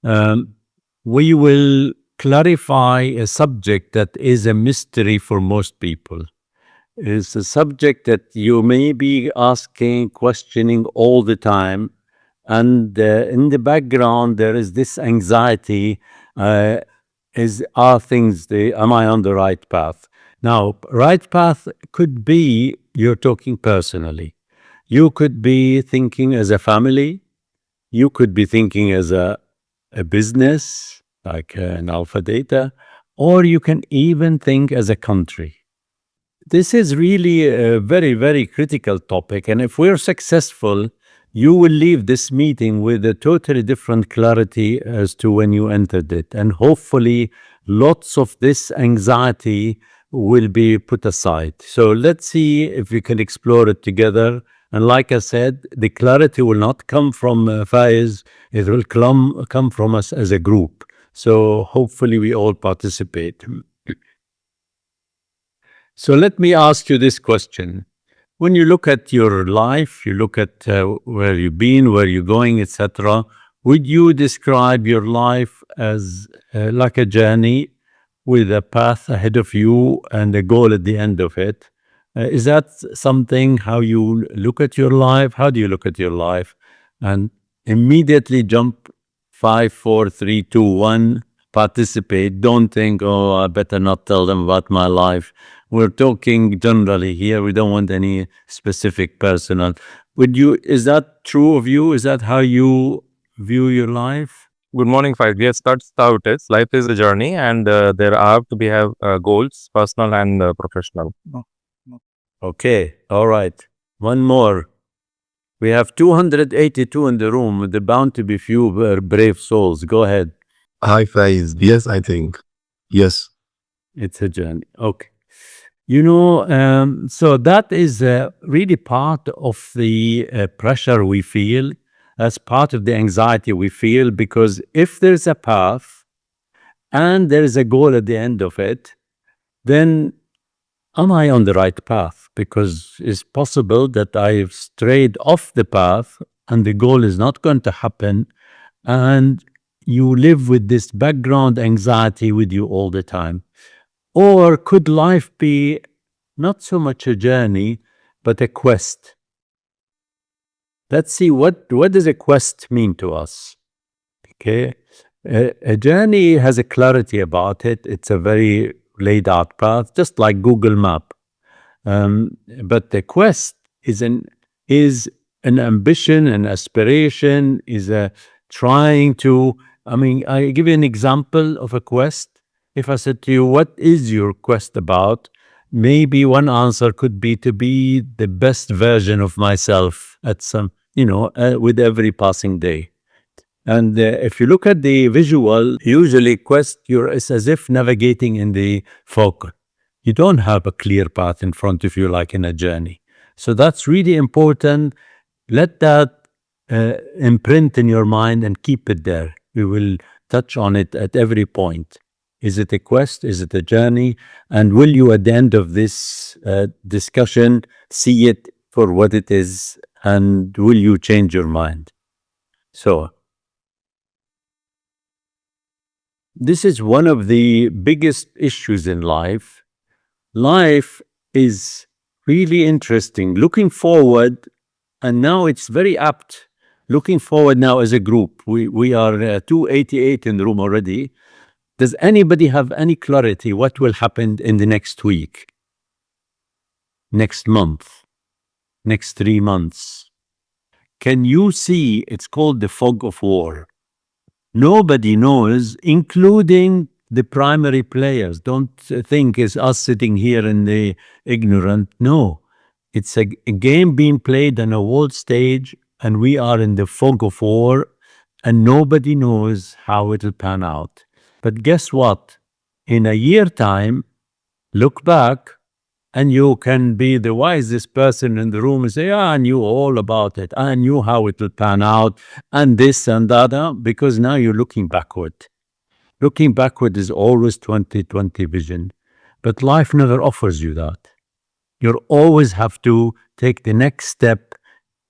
Um, we will clarify a subject that is a mystery for most people. It's a subject that you may be asking, questioning all the time. And in the background, there is this anxiety. Uh, am I on the right path? Now, right path could be you're talking personally. You could be thinking as a family. You could be thinking as a business, like an alpha data, or you can even think as a country. This is really a very, very critical topic. And if we're successful, you will leave this meeting with a totally different clarity as to when you entered it. And hopefully, lots of this anxiety will be put aside. So let's see if we can explore it together. And like I said, the clarity will not come from Faiz, it will come from us as a group. So hopefully, we all participate. So let me ask you this question. When you look at your life, you look at where you've been, where you're going, etc., would you describe your life as like a journey with a path ahead of you and a goal at the end of it? Is that something how you look at your life? How do you look at your life? And immediately jump 5, 4, 3, 2, 1, participate. Don't think, oh, I better not tell them about my life. We're talking generally here. We don't want any specific personal. Is that true of you? Is that how you view your life? Good morning, Faiz. Yes, that's how it is. Life is a journey, and there are to be have goals, personal and professional. Okay. All right. One more. We have 282 in the room. With the bound to be few brave souls. Go ahead. Hi, Faiz. Yes, I think. Yes. It's a journey. Okay. So that is really part of the pressure we feel. That's part of the anxiety we feel, because if there's a path and there is a goal at the end of it, then am I on the right path? Because it's possible that I've strayed off the path and the goal is not going to happen. And you live with this background anxiety with you all the time. Or could life be not so much a journey, but a quest? Let's see, what does a quest mean to us? Okay. A journey has a clarity about it. It's a very laid out path, just like Google Map. But the quest is an ambition, an aspiration, is a trying to. I mean, I give you an example of a quest. If I said to you, "What is your quest about?" Maybe one answer could be to be the best version of myself at some, with every passing day. And if you look at the visual, usually quest, it's as if navigating in the fog. You don't have a clear path in front of you like in a journey. So that's really important. Let that imprint in your mind and keep it there. We will touch on it at every point. Is it a quest? Is it a journey? And will you, at the end of this discussion, see it for what it is? And will you change your mind? So, this is one of the biggest issues in life. Life is really interesting. Looking forward, and now it's very apt. Looking forward now as a group, we are 288 in the room already. Does anybody have any clarity what will happen in the next week, next month, next 3 months? Can you see? It's called the fog of war. Nobody knows, including the primary players. Don't think it's us sitting here in the ignorant. No, it's a game being played on a world stage, and we are in the fog of war, and nobody knows how it'll pan out. But guess what? In a year time, look back, and you can be the wisest person in the room and say, I knew all about it. I knew how it will pan out, and this and that, because now you're looking backward. Looking backward is always 2020 vision, but life never offers you that. You always have to take the next step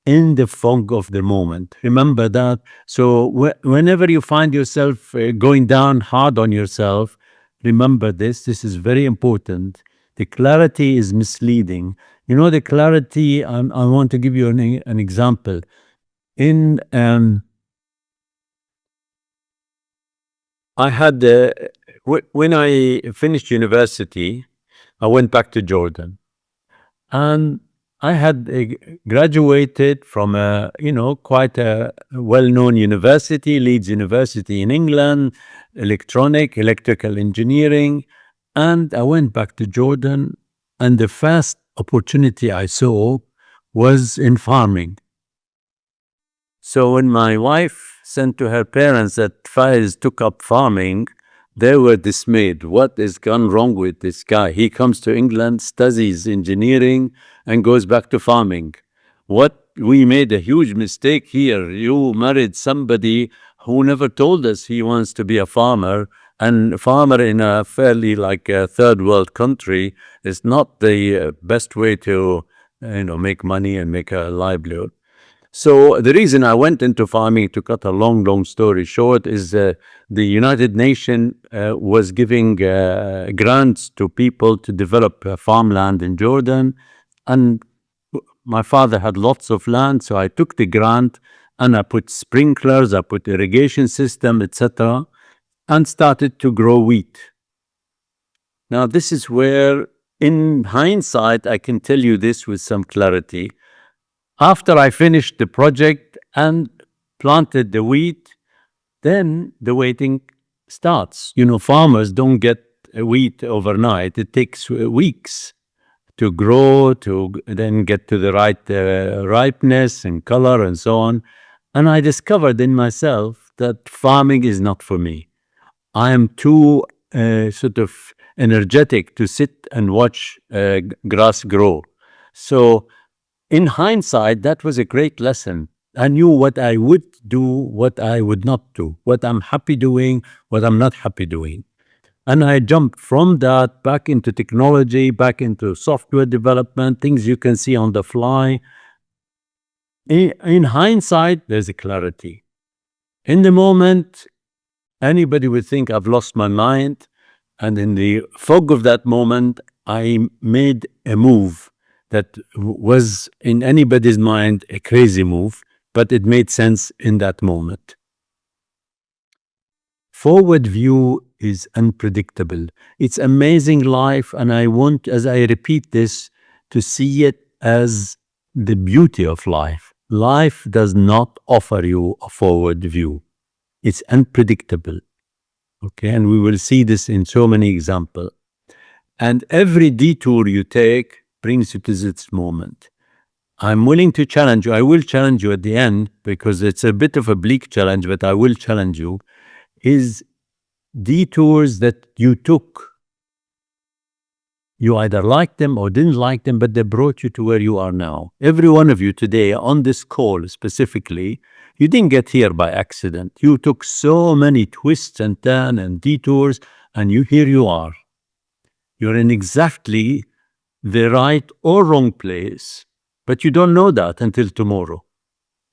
in the fog of the moment. Remember that. So whenever you find yourself going down hard on yourself, remember this. This is very important. The clarity is misleading. You know, the clarity, I want to give you an example. In I had when I finished university, I went back to Jordan, and I had graduated from a quite a well-known university, Leeds University in England, electrical engineering, and I went back to Jordan, and the first opportunity I saw was in farming. So when my wife sent to her parents that Fayez took up farming, they were dismayed. What is gone wrong with this guy? He comes to England, studies engineering, and goes back to farming. We made a huge mistake here. You married somebody who never told us he wants to be a farmer, and farmer in a fairly like a third world country is not the best way to make money and make a livelihood. So the reason I went into farming, to cut a long story short, is the United Nations was giving grants to people to develop farmland in Jordan, and my father had lots of land, so I took the grant and I put sprinklers, I put irrigation system, etc., and started to grow wheat. Now this is where, in hindsight, I can tell you this with some clarity. After I finished the project and planted the wheat, then the waiting starts. Farmers don't get wheat overnight. It takes weeks to grow, to then get to the right ripeness and color and so on. And I discovered in myself that farming is not for me. I am too sort of energetic to sit and watch grass grow. So in hindsight, that was a great lesson. I knew what I would do, what I would not do, what I'm happy doing, what I'm not happy doing. And I jumped from that back into technology, back into software development, things you can see on the fly. In hindsight, there's a clarity. In the moment, anybody would think I've lost my mind. And in the fog of that moment, I made a move that was in anybody's mind a crazy move, but it made sense in that moment. Forward view is unpredictable. It's amazing life, and I want, as I repeat this, to see it as the beauty of life. Life does not offer you a forward view. It's unpredictable. Okay, and we will see this in so many examples. And every detour you take brings you to this moment. I'm willing to challenge you. I will challenge you at the end, because it's a bit of a bleak challenge, but I will challenge you. Is detours that you took, you either liked them or didn't like them, but they brought you to where you are now. Every one of you today on this call specifically, you didn't get here by accident. You took so many twists and turns and detours, and here you are. You're in exactly the right or wrong place, but you don't know that until tomorrow.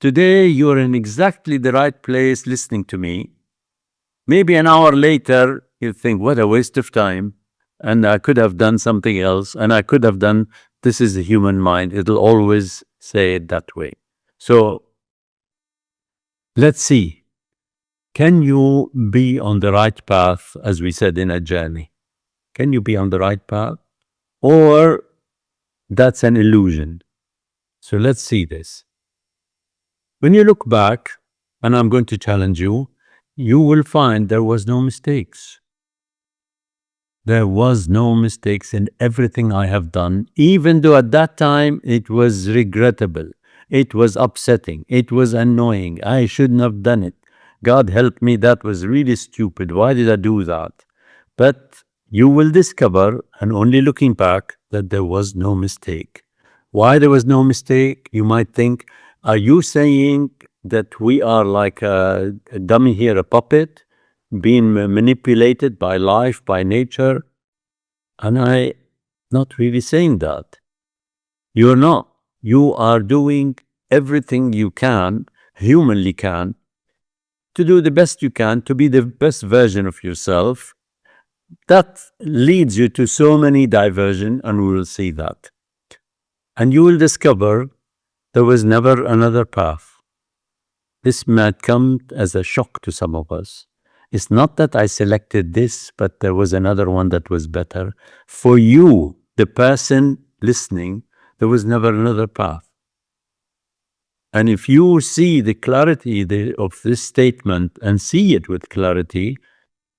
Today, you're in exactly the right place listening to me. Maybe an hour later, you think, what a waste of time, and I could have done something else, and I could have done, this is the human mind. It'll always say it that way. So let's see. Can you be on the right path, as we said, in a journey? Can you be on the right path? Or that's an illusion? So let's see this. When you look back, and I'm going to challenge you, you will find there was no mistakes. There was no mistakes in everything I have done, even though at that time it was regrettable. It was upsetting. It was annoying. I shouldn't have done it. God help me, that was really stupid. Why did I do that? But you will discover, and only looking back, that there was no mistake. Why there was no mistake? You might think, are you saying that we are like a dummy here, a puppet, being manipulated by life, by nature? And I'm not really saying that. You're not. You are doing everything you can, humanly can, to do the best you can, to be the best version of yourself. That leads you to so many diversion, and we will see that. And you will discover there was never another path. This might come as a shock to some of us. It's not that I selected this, but there was another one that was better. For you, the person listening, there was never another path. And if you see the clarity of this statement and see it with clarity,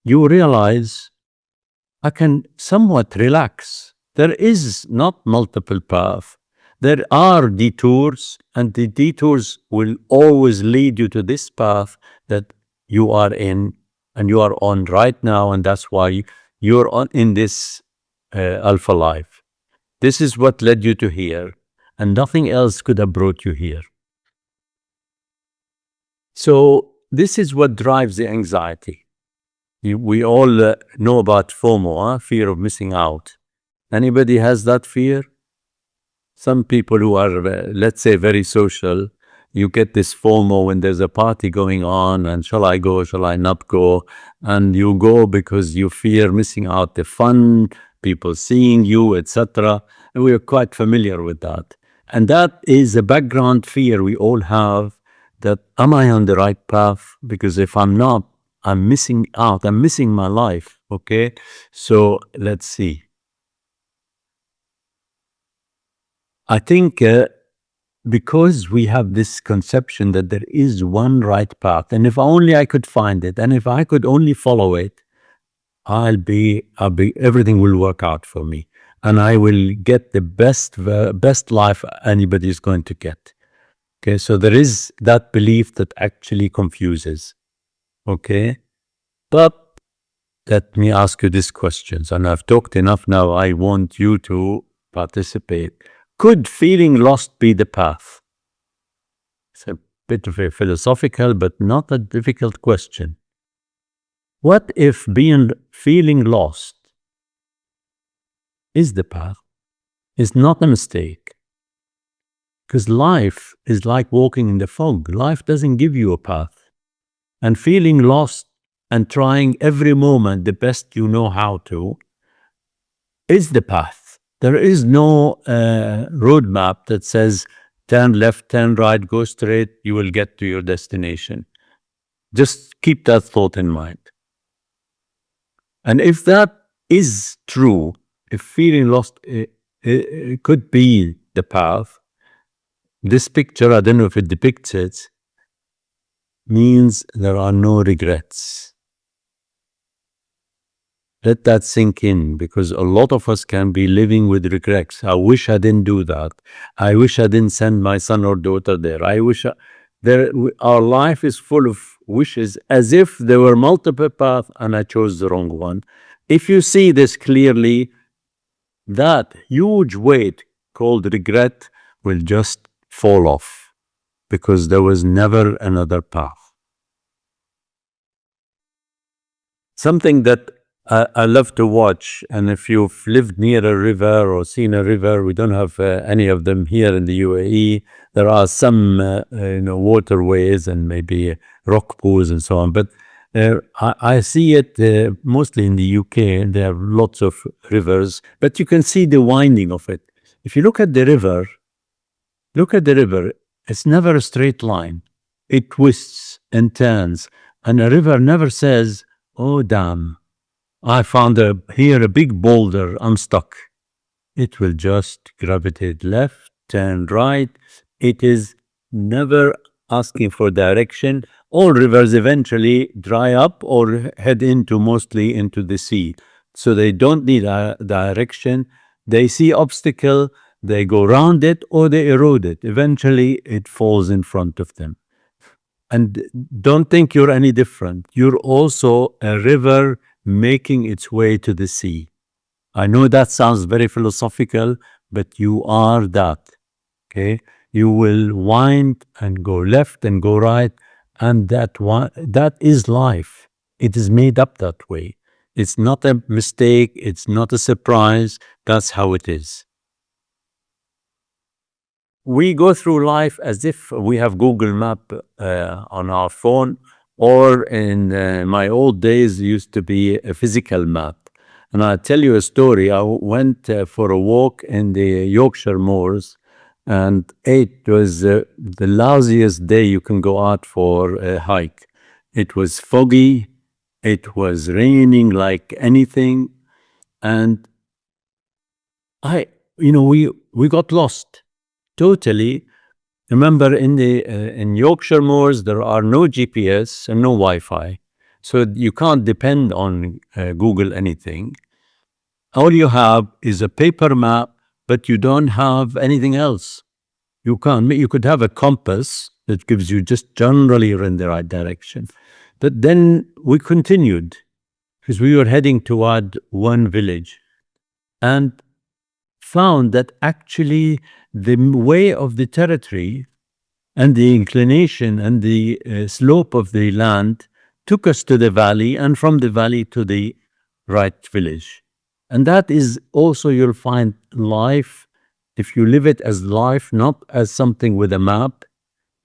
you realize I can somewhat relax. There is not multiple paths. There are detours, and the detours will always lead you to this path that you are in and you are on right now, and that's why you're on in this alpha life. This is what led you to here, and nothing else could have brought you here. So this is what drives the anxiety. We all know about FOMO, fear of missing out. Anybody has that fear? Some people who are, let's say, very social, you get this FOMO when there's a party going on, and shall I go, shall I not go? And you go because you fear missing out the fun, people seeing you, etc. And we are quite familiar with that. And that is a background fear we all have, that am I on the right path? Because if I'm not, I'm missing out, I'm missing my life, okay? So let's see. I think because we have this conception that there is one right path, and if only I could find it, and if I could only follow it, I'll be, everything will work out for me, and I will get the best life anybody is going to get. Okay, so there is that belief that actually confuses. Okay, but let me ask you these questions, and I've talked enough now. I want you to participate. Could feeling lost be the path? It's a bit of a philosophical, but not a difficult question. What if feeling lost is the path? It's not a mistake. Because life is like walking in the fog. Life doesn't give you a path. And feeling lost and trying every moment the best you know how to is the path. There is no roadmap that says turn left, turn right, go straight, you will get to your destination. Just keep that thought in mind. And if that is true, if feeling lost could be the path, this picture, I don't know if it depicts it, means there are no regrets. Let that sink in, because a lot of us can be living with regrets. I wish I didn't do that. I wish I didn't send my son or daughter there. I wish our life is full of wishes, as if there were multiple paths and I chose the wrong one. If you see this clearly, that huge weight called regret will just fall off, because there was never another path. Something that I love to watch, and if you've lived near a river or seen a river, we don't have any of them here in the UAE. There are some waterways and maybe rock pools and so on, but I see it mostly in the UK. There are lots of rivers, but you can see the winding of it. If you look at the river, it's never a straight line. It twists and turns, and a river never says, oh damn, I found here a big boulder, I'm stuck. It will just gravitate left, turn right. It is never asking for direction. All rivers eventually dry up or head mostly into the sea. So they don't need a direction. They see obstacle, they go around it, or they erode it. Eventually it falls in front of them. And don't think you're any different. You're also a river making its way to the sea. I know that sounds very philosophical, but you are that. Okay? You will wind and go left and go right, and that is life. It is made up that way. It's not a mistake, it's not a surprise. That's how it is. we go through life as if we have Google Map on our phone, or in my old days used to be a physical map. And I'll tell you a story. I went for a walk in the Yorkshire moors, and it was the lousiest day you can go out for a hike. It was foggy, it was raining like anything, and we got lost totally. Remember, in Yorkshire moors, there are no GPS and no Wi-Fi, so you can't depend on Google anything. All you have is a paper map, but you don't have anything else. You can't. You could have a compass that gives you just generally in the right direction. But then we continued because we were heading toward one village and found that actually the way of the territory and the inclination and the slope of the land took us to the valley, and from the valley to the right village. And that is also, you'll find life, if you live it as life, not as something with a map,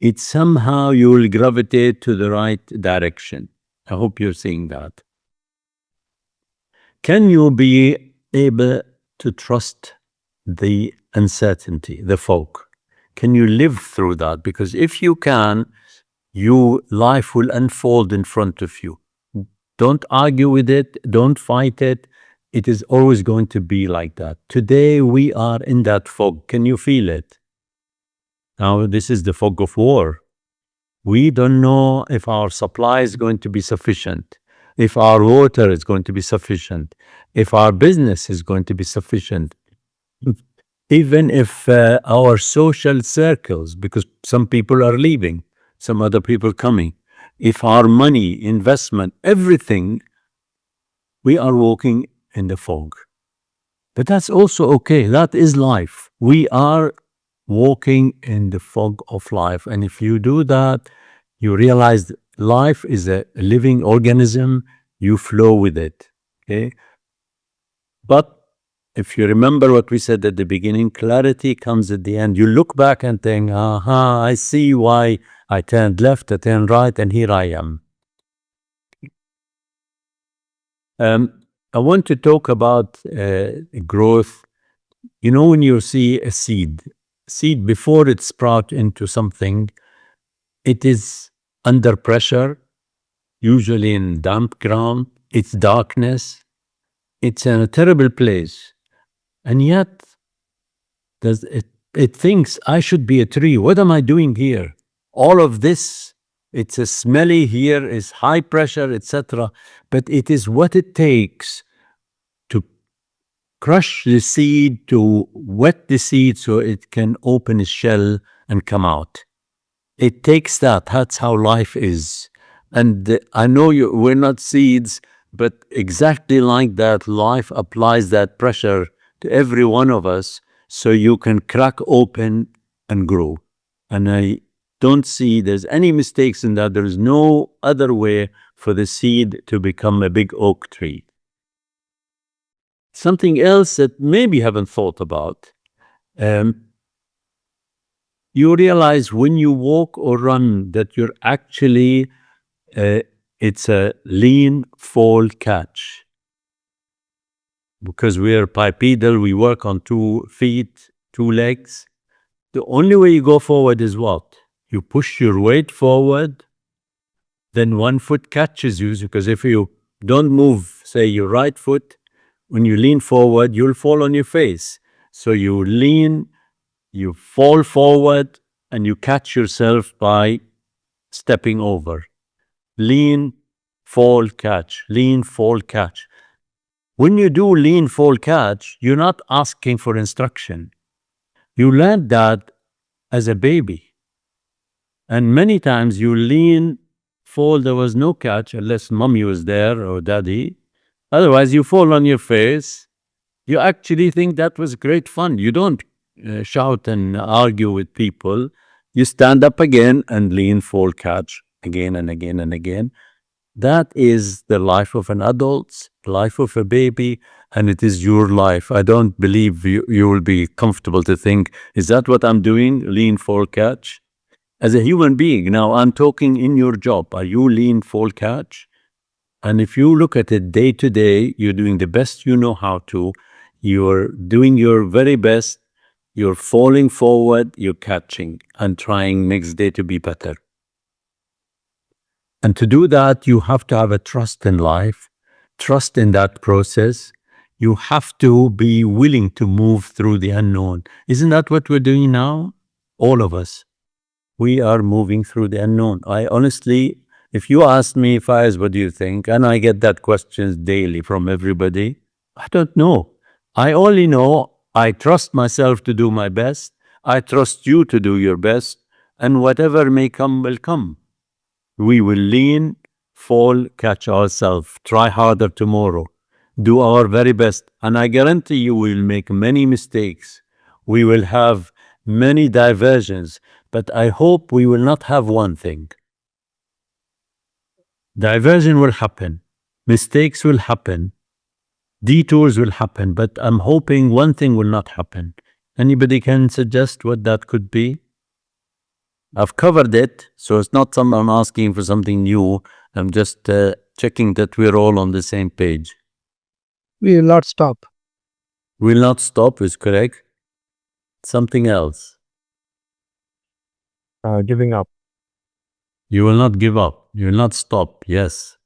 it somehow you will gravitate to the right direction. I hope you're seeing that. Can you be able to trust the uncertainty, the fog? Can you live through that? Because if you can, life will unfold in front of you. Don't argue with it, don't fight it. It is always going to be like that. Today we are in that fog. Can you feel it? Now this is the fog of war. We don't know if our supply is going to be sufficient, if our water is going to be sufficient, if our business is going to be sufficient, even if our social circles, because some people are leaving, some other people coming, if our money, investment, everything, we are walking in the fog. But that's also okay. That is life. We are walking in the fog of life. And if you do that, you realize that life is a living organism. You flow with it. Okay. But if you remember what we said at the beginning, clarity comes at the end. You look back and think, aha, I see why I turned left, I turned right, and here I am. I want to talk about growth. You know, when you see a seed before it sprouts into something, it is under pressure, usually in damp ground, it's darkness, it's in a terrible place. And yet, it thinks, I should be a tree. What am I doing here? All of this, it's a smelly here, is high pressure, etc. But it is what it takes to crush the seed, to wet the seed so it can open its shell and come out. It takes that. That's how life is. And I know we're not seeds, but exactly like that, life applies that pressure to every one of us so you can crack open and grow. And I don't see there's any mistakes in that. There is no other way for the seed to become a big oak tree. Something else that maybe you haven't thought about, you realize when you walk or run that you're actually, it's a lean, fall, catch. Because we are bipedal, we work on 2 feet, 2 legs. The only way you go forward is what? You push your weight forward, then 1 foot catches you, because if you don't move, say your right foot, when you lean forward, you'll fall on your face. So you lean, you fall forward, and you catch yourself by stepping over. Lean, fall, catch. Lean, fall, catch. When you do lean, fall, catch, you're not asking for instruction. You learned that as a baby. And many times you lean, fall, there was no catch unless mommy was there or daddy. Otherwise, you fall on your face. You actually think that was great fun. You don't shout and argue with people. You stand up again and lean, fall, catch again and again and again. That is the life of an adult, life of a baby, and it is your life. I don't believe you will be comfortable to think, is that what I'm doing? Lean, fall, catch? As a human being, now I'm talking in your job. Are you lean, fall, catch? And if you look at it day to day, you're doing the best you know how to. You're doing your very best. You're falling forward, you're catching and trying next day to be better. And to do that, you have to have a trust in life, trust in that process. You have to be willing to move through the unknown. Isn't that what we're doing now? All of us. We are moving through the unknown. I honestly, if you ask me, Faiz, what do you think? And I get that questions daily from everybody. I don't know. I only know I trust myself to do my best. I trust you to do your best. And whatever may come will come. We will lean, fall, catch ourselves, try harder tomorrow, do our very best. And I guarantee you we will make many mistakes. We will have many diversions, but I hope we will not have one thing. Diversion will happen, mistakes will happen, detours will happen, but I'm hoping one thing will not happen. Anybody can suggest what that could be? I've covered it, so it's not something I'm asking for something new. I'm just checking that we're all on the same page. We will not stop. Will not stop is correct. Something else. Giving up. You will not give up. You will not stop. Yes.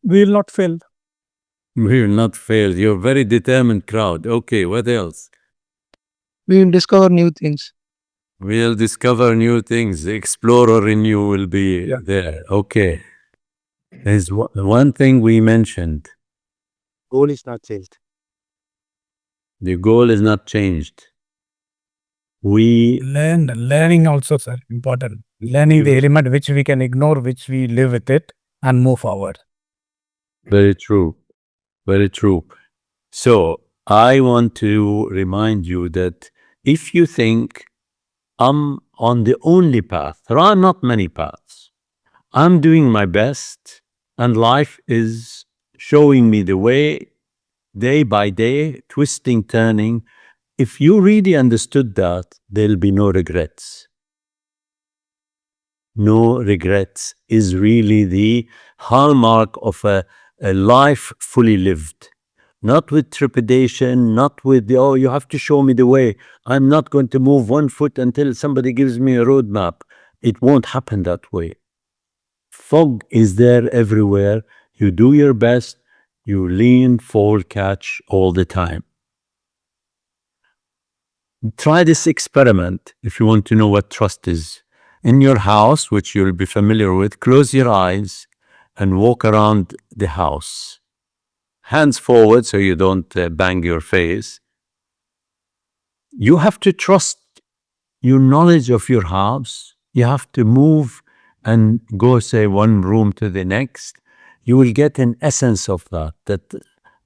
We will not fail. We will not fail. You're a very determined crowd. Okay, what else? We will discover new things. We'll discover new things. The explorer in you will be there. Okay. There's one thing we mentioned. Goal is not changed. The goal is not changed. We Learning also, sir, important. Learning the element which we can ignore, which we live with it and move forward. Very true. Very true. So I want to remind you that if you think I'm on the only path, there are not many paths. I'm doing my best and life is showing me the way day by day, twisting, turning. If you really understood that, there'll be no regrets. No regrets is really the hallmark of a life fully lived. Not with trepidation, not with the, oh, you have to show me the way. I'm not going to move one foot until somebody gives me a roadmap. It won't happen that way. Fog is there everywhere. You do your best. You lean, fall, catch all the time. Try this experiment if you want to know what trust is. In your house, which you'll be familiar with, close your eyes and walk around the house. Hands forward so you don't bang your face. You have to trust your knowledge of your house. You have to move and go, say, one room to the next. You will get an essence of that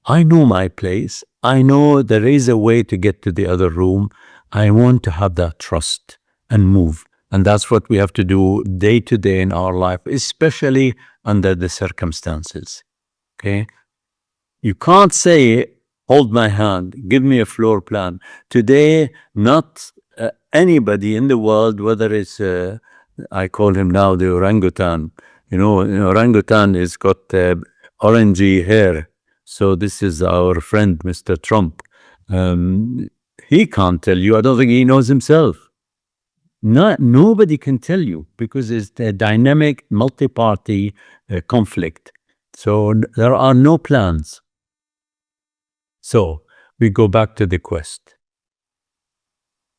I know my place. I know there is a way to get to the other room. I want to have that trust and move. And that's what we have to do day to day in our life, especially under the circumstances. Okay? You can't say, hold my hand, give me a floor plan. Today, not anybody in the world, whether it's, I call him now the orangutan. You know, an orangutan has got orangey hair. So this is our friend, Mr. Trump. He can't tell you. I don't think he knows himself. Nobody can tell you because it's a dynamic multi-party conflict. So there are no plans. So we go back to the quest.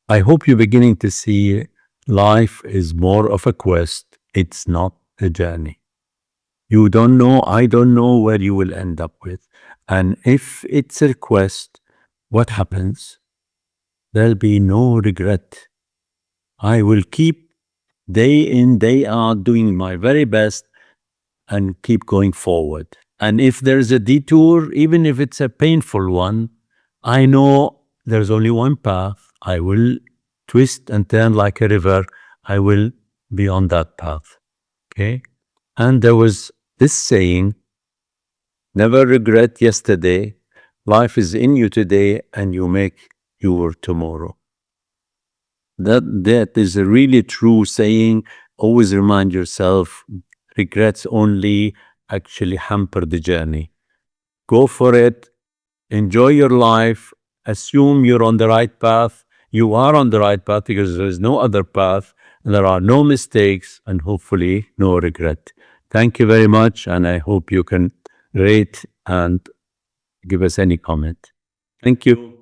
I hope you're beginning to see life is more of a quest. It's not a journey. You don't know, I don't know where you will end up with. And if it's a quest, what happens? There'll be no regret. I will keep day in, day out doing my very best and keep going forward. And if there's a detour, even if it's a painful one, I know there's only one path. I will twist and turn like a river. I will be on that path. Okay? And there was this saying, never regret yesterday, life is in you today and you make your tomorrow. That is a really true saying. Always remind yourself, regrets only actually hamper the journey. Go for it, enjoy your life, assume you're on the right path. You are on the right path because there is no other path, and there are no mistakes, and hopefully no regret. Thank you very much, and I hope you can rate and give us any comment. Thank you.